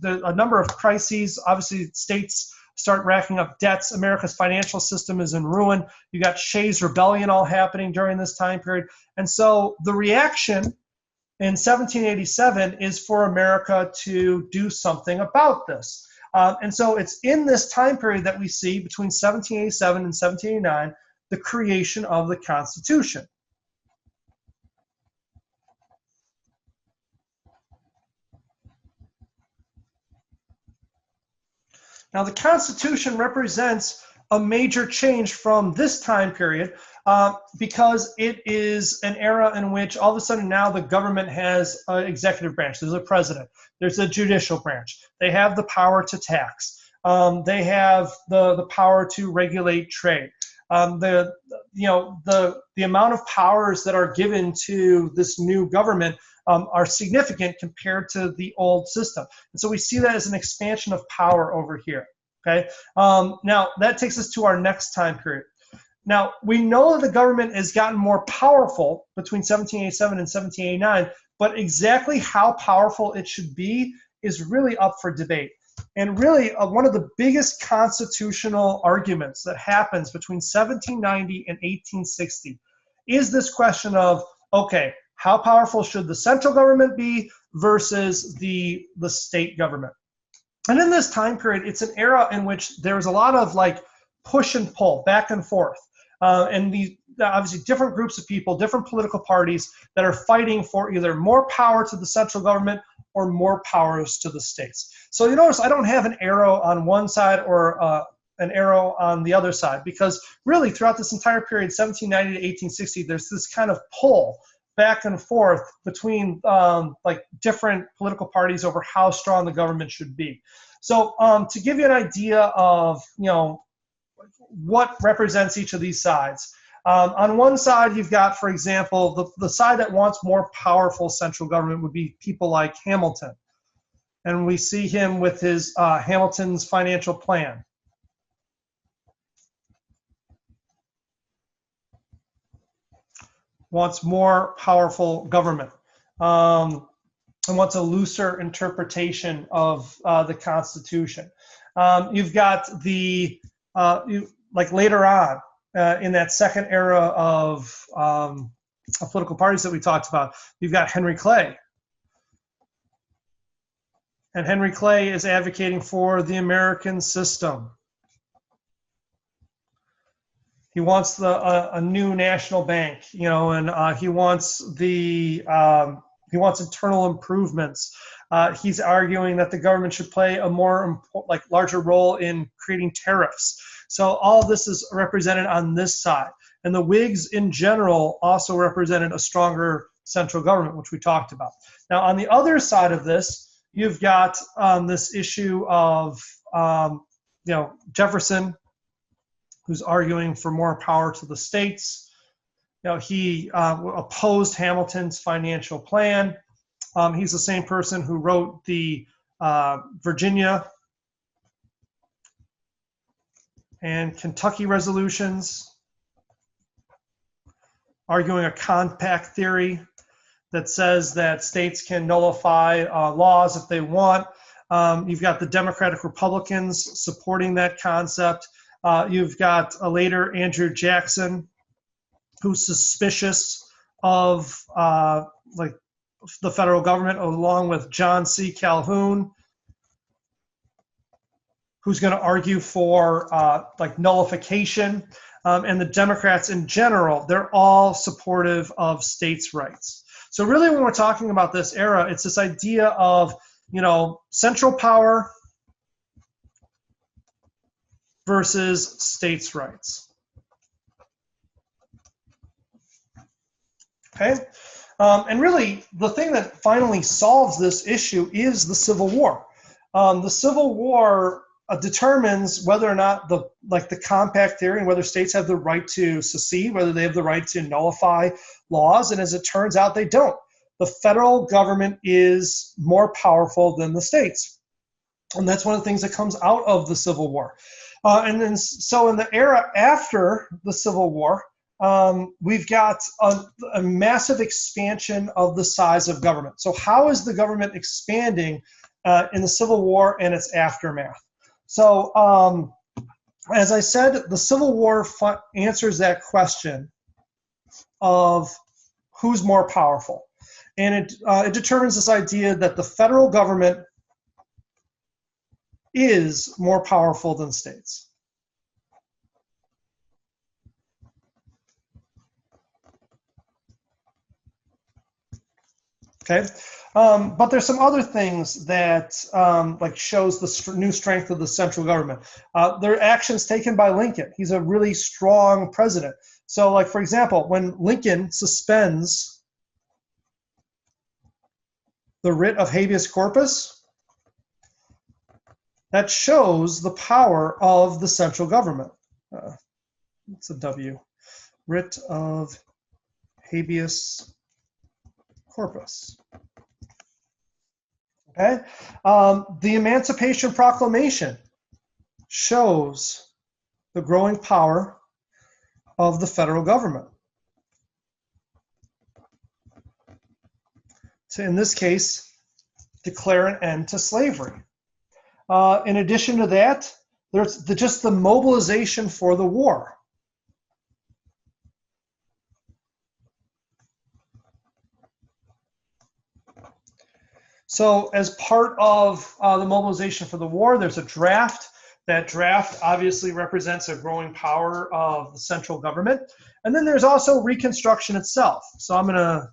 a number of crises. Obviously, states start racking up debts. America's financial system is in ruin. You got Shays' Rebellion all happening during this time period. And so the reaction in 1787 is for America to do something about this. And so it's in this time period that we see between 1787 and 1789, the creation of the Constitution. Now, the Constitution represents a major change from this time period because it is an era in which all of a sudden now the government has an executive branch. There's a president. There's a judicial branch. They have the power to tax. They have the power to regulate trade. The amount of powers that are given to this new government are significant compared to the old system. And so we see that as an expansion of power over here. Okay. Now that takes us to our next time period. Now we know that the government has gotten more powerful between 1787 and 1789, but exactly how powerful it should be is really up for debate. And really, one of the biggest constitutional arguments that happens between 1790 and 1860 is this question of, okay, how powerful should the central government be versus the state government? And in this time period, it's an era in which there's a lot of like push and pull, back and forth. And these obviously different groups of people, different political parties that are fighting for either more power to the central government or more powers to the states. So you notice I don't have an arrow on one side or an arrow on the other side, because really throughout this entire period, 1790 to 1860, there's this kind of pull back and forth between like different political parties over how strong the government should be. So to give you an idea of what represents each of these sides, on one side you've got, for example, the side that wants more powerful central government would be people like Hamilton, and we see him with his Hamilton's financial plan. Wants more powerful government, and wants a looser interpretation of the Constitution. You've got the, like later on in that second era of political parties that we talked about, you've got Henry Clay. And Henry Clay is advocating for the American system. He wants a new national bank, and he wants internal improvements. He's arguing that the government should play a more larger role in creating tariffs. So all of this is represented on this side, and the Whigs in general also represented a stronger central government, which we talked about. Now on the other side of this, you've got this issue of Jefferson, who's arguing for more power to the states. He opposed Hamilton's financial plan. He's the same person who wrote the Virginia and Kentucky resolutions, arguing a compact theory that says that states can nullify laws if they want. You've got the Democratic Republicans supporting that concept. You've got later Andrew Jackson, who's suspicious of the federal government, along with John C. Calhoun, who's going to argue for nullification. And the Democrats in general, they're all supportive of states' rights. So really when we're talking about this era, it's this idea of, central power versus states' rights. Okay? And really, the thing that finally solves this issue is the Civil War. The Civil War determines whether or not the compact theory and whether states have the right to secede, whether they have the right to nullify laws, and as it turns out, they don't. The federal government is more powerful than the states. And that's one of the things that comes out of the Civil War. And then, so in the era after the Civil War, we've got a massive expansion of the size of government. So how is the government expanding in the Civil War and its aftermath? So as I said, the Civil War answers that question of who's more powerful. And it determines this idea that the federal government is more powerful than states. Okay. But there's some other things that like shows the new strength of the central government. There are actions taken by Lincoln. He's a really strong president. So like, for example, when Lincoln suspends the writ of habeas corpus, that shows the power of the central government. It's a W. Writ of habeas corpus. Okay, the Emancipation Proclamation shows the growing power of the federal government. To, in this case, declare an end to slavery. In addition to that, there's just the mobilization for the war. So as part of the mobilization for the war, there's a draft. That draft obviously represents a growing power of the central government. And then there's also Reconstruction itself. So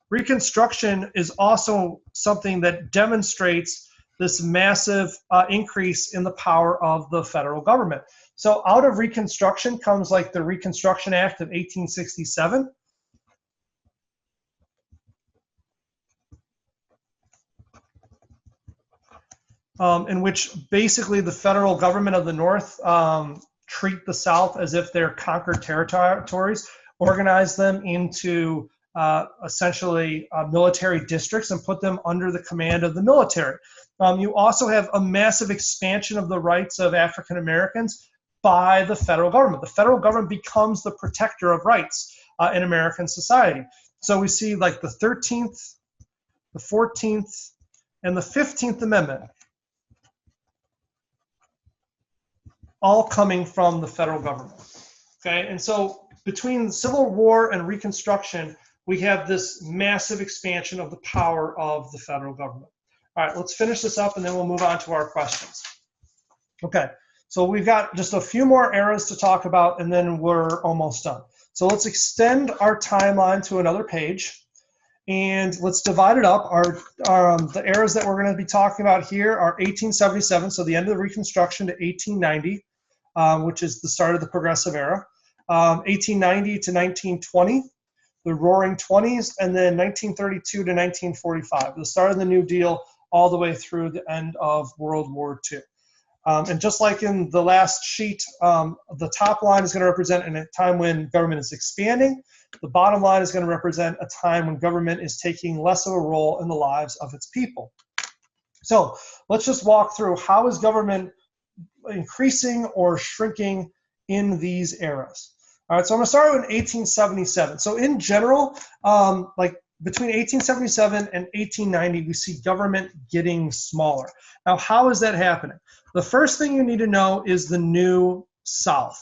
Reconstruction is also something that demonstrates this massive increase in the power of the federal government. So out of Reconstruction comes like the Reconstruction Act of 1867. In which basically the federal government of the North treat the South as if they're conquered territories, organize them into essentially military districts and put them under the command of the military. You also have a massive expansion of the rights of African Americans by the federal government. The federal government becomes the protector of rights in American society. So we see like the 13th, the 14th, and the 15th Amendment all coming from the federal government. Okay, and so between the Civil War and Reconstruction, we have this massive expansion of the power of the federal government. All right, let's finish this up and then we'll move on to our questions. Okay, so we've got just a few more eras to talk about and then we're almost done. So let's extend our timeline to another page and let's divide it up. The eras that we're going to be talking about here are 1877, so the end of the Reconstruction, to 1890. Which is the start of the Progressive Era, 1890 to 1920, the Roaring Twenties, and then 1932 to 1945, the start of the New Deal all the way through the end of World War II. And just like in the last sheet, the top line is going to represent a time when government is expanding. The bottom line is going to represent a time when government is taking less of a role in the lives of its people. So let's just walk through how is government increasing or shrinking in these eras. All right, so I'm going to start with 1877. So in general, like between 1877 and 1890, we see government getting smaller. Now, how is that happening? The first thing you need to know is the New South.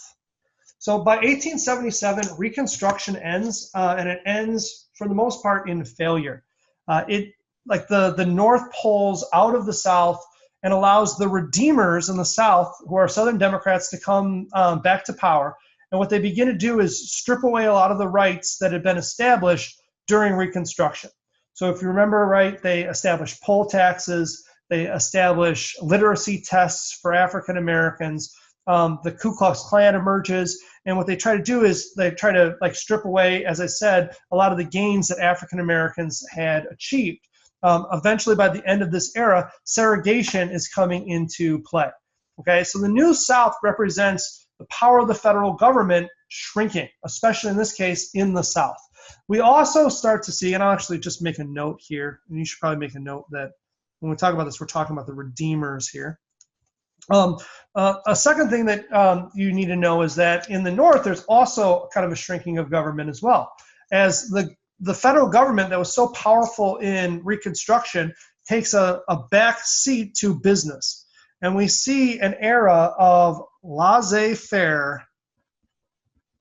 So by 1877, Reconstruction ends, and it ends for the most part in failure. Like the North pulls out of the South and allows the Redeemers in the South, who are Southern Democrats, to come back to power. And what they begin to do is strip away a lot of the rights that had been established during Reconstruction. So if you remember right, they established poll taxes, they establish literacy tests for African Americans, the Ku Klux Klan emerges, and what they try to do is they try to like strip away, as I said, a lot of the gains that African Americans had achieved. Eventually, by the end of this era, segregation is coming into play. Okay, so the New South represents the power of the federal government shrinking, especially in this case in the South. We also start to see, and I'll actually just make a note here, and you should probably make a note that when we talk about this, we're talking about the Redeemers here. A second thing that you need to know is that in the North, there's also kind of a shrinking of government as well. As the federal government that was so powerful in Reconstruction takes a back seat to business. And we see an era of laissez-faire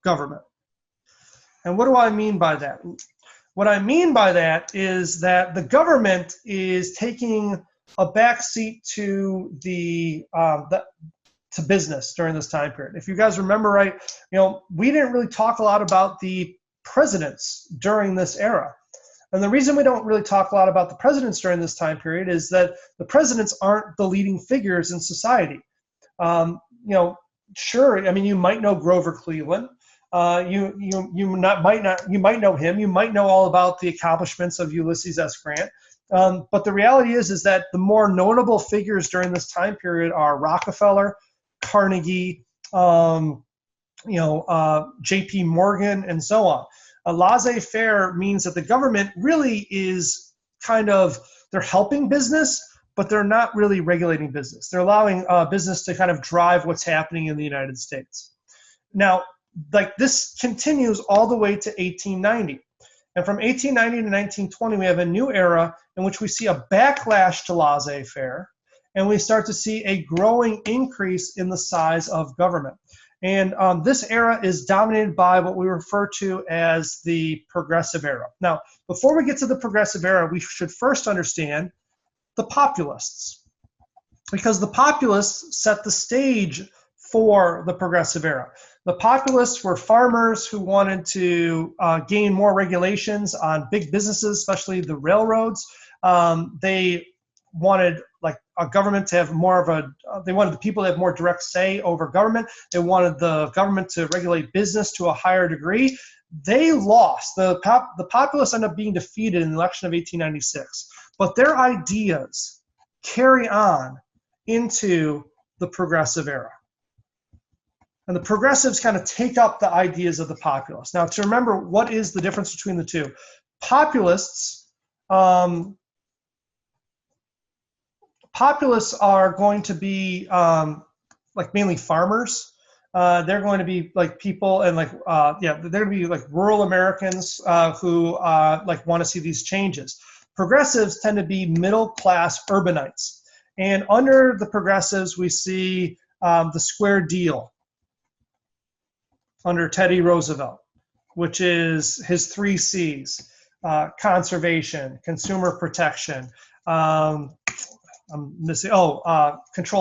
government. And what do I mean by that? What I mean by that is that the government is taking a back seat to to business during this time period. If you guys remember right, we didn't really talk a lot about the presidents during this era. And the reason we don't really talk a lot about the presidents during this time period is that the presidents aren't the leading figures in society. Sure, I mean, you might know Grover Cleveland. You might know him. You might know all about the accomplishments of Ulysses S. Grant. But the reality is that the more notable figures during this time period are Rockefeller, Carnegie, J.P. Morgan, and so on. A laissez-faire means that the government really is they're helping business, but they're not really regulating business. They're allowing business to kind of drive what's happening in the United States. Now, this continues all the way to 1890. And from 1890 to 1920, we have a new era in which we see a backlash to laissez-faire, and we start to see a growing increase in the size of government. And this era is dominated by what we refer to as the Progressive Era. Now, before we get to the Progressive Era, we should first understand the Populists, because the Populists set the stage for the Progressive Era. The Populists were farmers who wanted to gain more regulations on big businesses, especially the railroads. They wanted a government to have more of they wanted the people to have more direct say over government. They wanted the government to regulate business to a higher degree. They lost. The Populists ended up being defeated in the election of 1896. But their ideas carry on into the Progressive Era. And the progressives kind of take up the ideas of the populists. Now, to remember, what is the difference between the two? Populists are going to be mainly farmers. They're going to be people and they're going to be rural Americans who want to see these changes. Progressives tend to be middle-class urbanites. And under the progressives, we see the Square Deal under Teddy Roosevelt, which is his 3 C's: conservation, consumer protection, control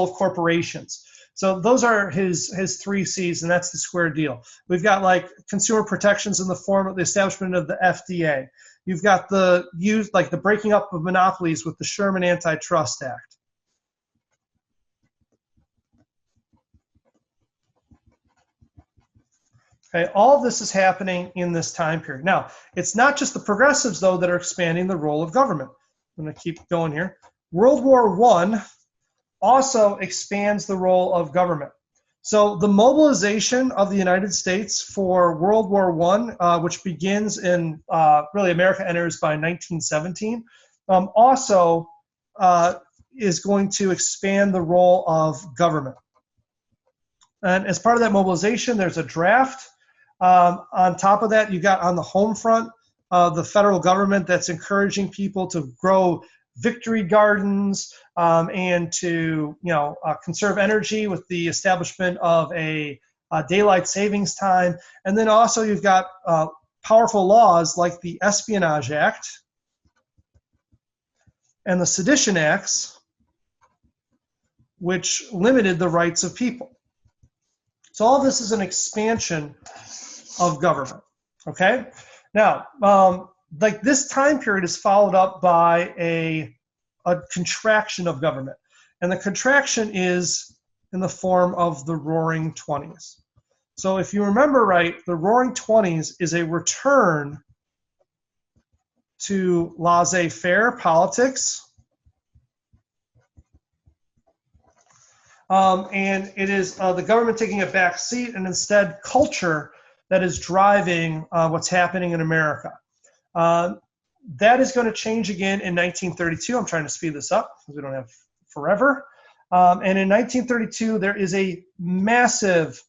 of corporations. So those are his 3 C's, and that's the Square Deal. We've got consumer protections in the form of the establishment of the FDA. You've got the breaking up of monopolies with the Sherman Antitrust Act. Okay, all of this is happening in this time period. Now, it's not just the progressives, though, that are expanding the role of government. I'm going to keep going here. World War I also expands the role of government. So the mobilization of the United States for World War I, which begins in, really America enters by 1917, also is going to expand the role of government. And as part of that mobilization, there's a draft. On top of that, you got on the home front, the federal government that's encouraging people to grow victory gardens and to conserve energy with the establishment of a daylight savings time. And then also you've got powerful laws like the Espionage Act and the Sedition Acts, which limited the rights of people. So all this is an expansion of government, okay? Now, this time period is followed up by a contraction of government. And the contraction is in the form of the Roaring Twenties. So if you remember right, the Roaring Twenties is a return to laissez-faire politics. And it is the government taking a back seat, and instead culture that is driving what's happening in America. That is going to change again in 1932. I'm trying to speed this up because we don't have forever. And in 1932, there is a massive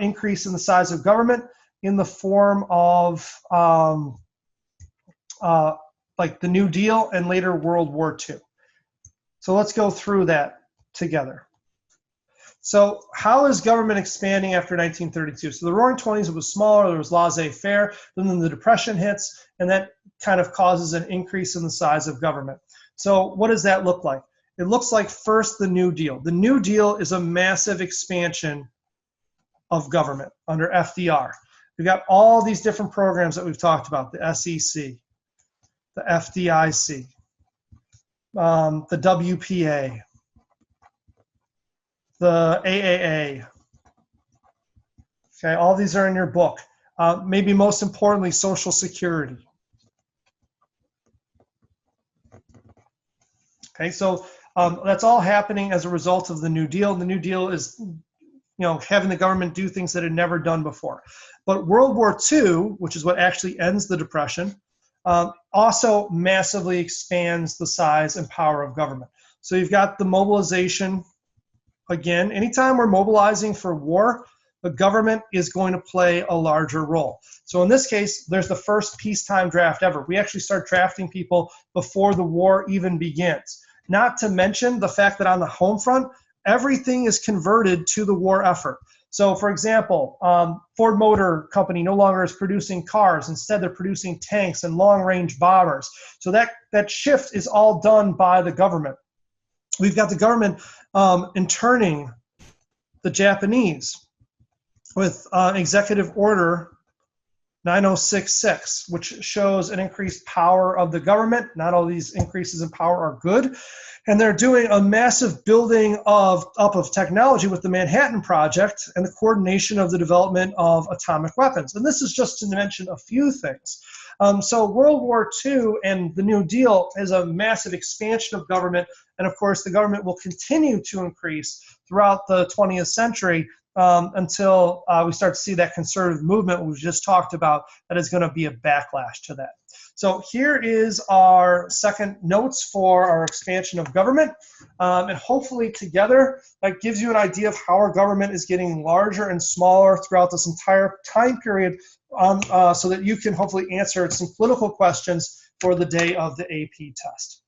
increase in the size of government in the form of the New Deal and later World War II. So let's go through that together. So how is government expanding after 1932? So the Roaring Twenties, it was smaller, there was laissez-faire, then the Depression hits, and that kind of causes an increase in the size of government. So what does that look like? It looks like first the New Deal. The New Deal is a massive expansion of government under FDR. We've got all these different programs that we've talked about, the SEC, the FDIC, the WPA, the AAA. Okay, all these are in your book. Maybe most importantly, Social Security. Okay, so that's all happening as a result of the New Deal. The New Deal is, having the government do things that it had never done before. But World War II, which is what actually ends the Depression, also massively expands the size and power of government. So you've got the mobilization. Again, anytime we're mobilizing for war, the government is going to play a larger role. So in this case, there's the first peacetime draft ever. We actually start drafting people before the war even begins. Not to mention the fact that on the home front, everything is converted to the war effort. So for example, Ford Motor Company no longer is producing cars. Instead, they're producing tanks and long-range bombers. So that shift is all done by the government. We've got the government interning the Japanese with Executive Order 9066, which shows an increased power of the government. Not all these increases in power are good. And they're doing a massive building up of technology with the Manhattan Project and the coordination of the development of atomic weapons. And this is just to mention a few things. So World War II and the New Deal is a massive expansion of government. And of course, the government will continue to increase throughout the 20th century until we start to see that conservative movement we just talked about that is going to be a backlash to that. So here is our second notes for our expansion of government. And hopefully together, that gives you an idea of how our government is getting larger and smaller throughout this entire time period so that you can hopefully answer some political questions for the day of the AP test.